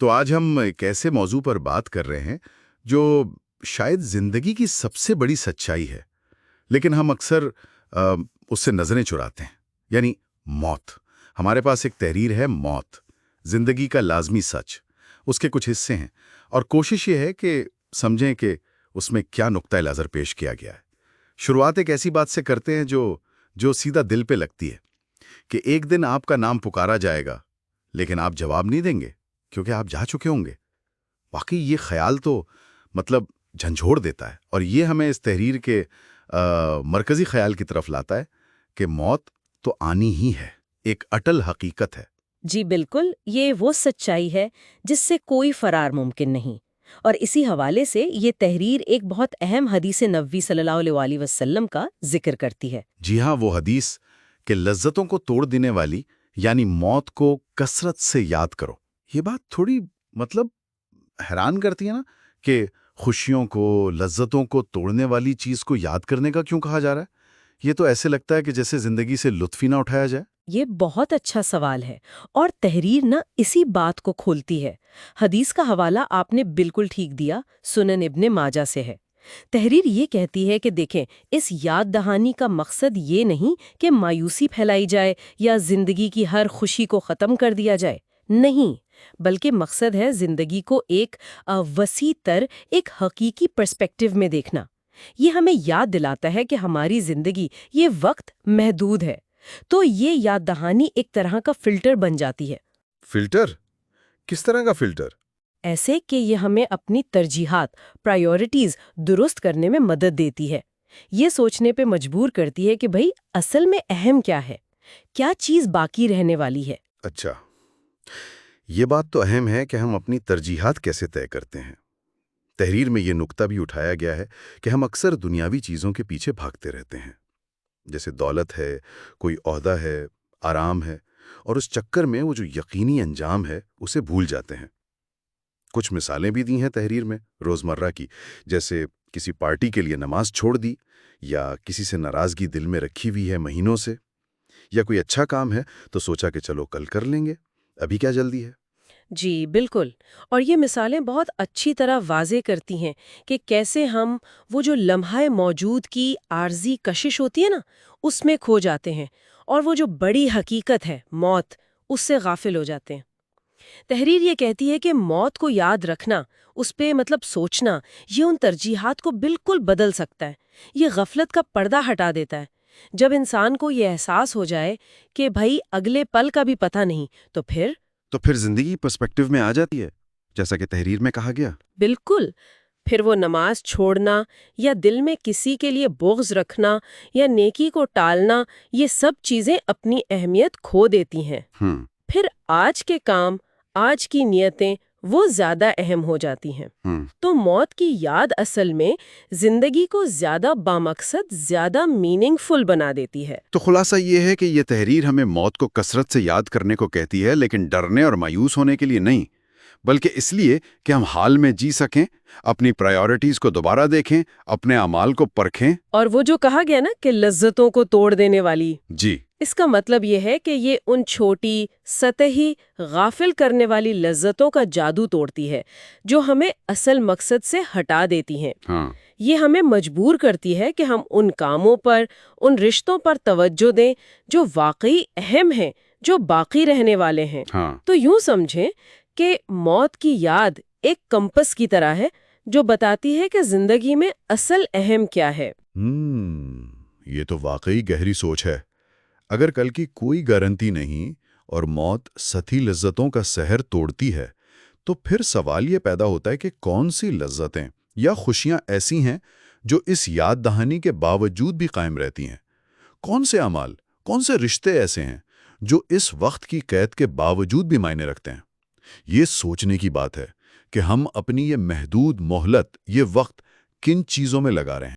تو آج ہم ایک ایسے موضوع پر بات کر رہے ہیں جو شاید زندگی کی سب سے بڑی سچائی ہے، لیکن ہم اکثر آ، اس سے نظریں چراتے ہیں، یعنی موت۔ ہمارے پاس ایک تحریر ہے، موت زندگی کا لازمی سچ۔ اس کے کچھ حصے ہیں اور کوشش یہ ہے کہ سمجھیں کہ اس میں کیا نقطۂ نظر پیش کیا گیا ہے۔ شروعات ایک ایسی بات سے کرتے ہیں جو سیدھا دل پہ لگتی ہے کہ ایک دن آپ کا نام پکارا جائے گا، لیکن آپ جواب نہیں دیں گے کیونکہ آپ جا چکے ہوں گے۔ واقعی یہ خیال تو مطلب جھنجھوڑ دیتا ہے، اور یہ ہمیں اس تحریر کے مرکزی خیال کی طرف لاتا ہے کہ موت تو آنی ہی ہے، ایک اٹل حقیقت ہے۔ جی بالکل، یہ وہ سچائی ہے جس سے کوئی فرار ممکن نہیں۔ اور اسی حوالے سے یہ تحریر ایک بہت اہم حدیث نبوی صلی اللہ علیہ وآلہ وسلم کا ذکر کرتی ہے۔ جی ہاں، وہ حدیث کہ لذتوں کو توڑ دینے والی یعنی موت کو کثرت سے یاد کرو۔ یہ بات تھوڑی مطلب حیران کرتی ہے نا کہ خوشیوں کو، لذتوں کو توڑنے والی چیز کو یاد کرنے کا کیوں کہا جا رہا ہے؟ یہ تو ایسے لگتا ہے کہ جیسے زندگی سے لطف ہی نہ اٹھایا جائے۔ یہ بہت اچھا سوال ہے، اور تحریر نہ اسی بات کو کھولتی ہے۔ حدیث کا حوالہ آپ نے بالکل ٹھیک دیا، سنن ابن ماجہ سے ہے۔ تحریر یہ کہتی ہے کہ دیکھیں، اس یاد دہانی کا مقصد یہ نہیں کہ مایوسی پھیلائی جائے یا زندگی کی ہر خوشی کو ختم کر دیا جائے، نہیں، بلکہ مقصد ہے زندگی کو ایک وسیع تر، ایک حقیقی پرسپیکٹیو میں دیکھنا۔ یہ ہمیں یاد دلاتا ہے کہ ہماری زندگی، یہ وقت محدود ہے، تو یہ یاد دہانی ایک طرح کا فلٹر بن جاتی ہے۔ فلٹر؟ کس طرح کا فلٹر؟ ایسے کہ یہ ہمیں اپنی ترجیحات، پرائیورٹیز درست کرنے میں مدد دیتی ہے۔ یہ سوچنے پہ مجبور کرتی ہے کہ بھئی اصل میں اہم کیا ہے، کیا چیز باقی رہنے والی ہے۔ اچھا، یہ بات تو اہم ہے کہ ہم اپنی ترجیحات کیسے طے کرتے ہیں۔ تحریر میں یہ نکتہ بھی اٹھایا گیا ہے کہ ہم اکثر دنیاوی چیزوں کے پیچھے بھاگتے رہتے ہیں، جیسے دولت ہے، کوئی عہدہ ہے، آرام ہے، اور اس چکر میں وہ جو یقینی انجام ہے اسے بھول جاتے ہیں۔ کچھ مثالیں بھی دی ہیں تحریر میں روزمرہ کی، جیسے کسی پارٹی کے لیے نماز چھوڑ دی، یا کسی سے ناراضگی دل میں رکھی ہوئی ہے مہینوں سے، یا کوئی اچھا کام ہے تو سوچا کہ چلو کل کر لیں گے، ابھی کیا جلدی ہے۔ جی بالکل، اور یہ مثالیں بہت اچھی طرح واضح کرتی ہیں کہ کیسے ہم وہ جو لمحہ موجود کی عارضی کشش ہوتی ہے نا، اس میں کھو جاتے ہیں، اور وہ جو بڑی حقیقت ہے موت، اس سے غافل ہو جاتے ہیں۔ تحریر یہ کہتی ہے کہ موت کو یاد رکھنا، اس پہ مطلب سوچنا، یہ ان ترجیحات کو بالکل بدل سکتا ہے۔ یہ غفلت کا پردہ ہٹا دیتا ہے۔ جب انسان کو یہ احساس ہو جائے کہ بھائی اگلے پل کا بھی پتہ نہیں، تو پھر زندگی پرسپیکٹیو میں آ جاتی ہے، جیسا کہ تحریر میں کہا گیا۔ بالکل، پھر وہ نماز چھوڑنا یا دل میں کسی کے لیے بغض رکھنا یا نیکی کو ٹالنا، یہ سب چیزیں اپنی اہمیت کھو دیتی ہیں۔ پھر آج کے کام، آج کی نیتیں وہ زیادہ اہم ہو جاتی ہیں۔ تو موت کی یاد اصل میں زندگی کو زیادہ بامقصد، زیادہ میننگ فل بنا دیتی ہے۔ تو خلاصہ یہ ہے کہ یہ تحریر ہمیں موت کو کثرت سے یاد کرنے کو کہتی ہے، لیکن ڈرنے اور مایوس ہونے کے لیے نہیں، بلکہ اس لیے کہ ہم حال میں جی سکیں، اپنی پرائیورٹیز کو دوبارہ دیکھیں، اپنے اعمال کو پرکھیں۔ اور وہ جو کہا گیا نا کہ لذتوں کو توڑ دینے والی، جی، اس کا مطلب یہ ہے کہ یہ ان چھوٹی، سطحی، غافل کرنے والی لذتوں کا جادو توڑتی ہے جو ہمیں اصل مقصد سے ہٹا دیتی ہیں۔ یہ ہمیں مجبور کرتی ہے کہ ہم ان کاموں پر، ان رشتوں پر توجہ دیں جو واقعی اہم ہیں، جو باقی رہنے والے ہیں۔ تو یوں سمجھیں کہ موت کی یاد ایک کمپس کی طرح ہے جو بتاتی ہے کہ زندگی میں اصل اہم کیا ہے۔ یہ تو واقعی گہری سوچ ہے۔ اگر کل کی کوئی گارنٹی نہیں اور موت سطحی لذتوں کا سحر توڑتی ہے، تو پھر سوال یہ پیدا ہوتا ہے کہ کون سی لذتیں یا خوشیاں ایسی ہیں جو اس یاد دہانی کے باوجود بھی قائم رہتی ہیں؟ کون سے اعمال، کون سے رشتے ایسے ہیں جو اس وقت کی قید کے باوجود بھی معنی رکھتے ہیں؟ یہ سوچنے کی بات ہے کہ ہم اپنی یہ محدود مہلت، یہ وقت کن چیزوں میں لگا رہے ہیں۔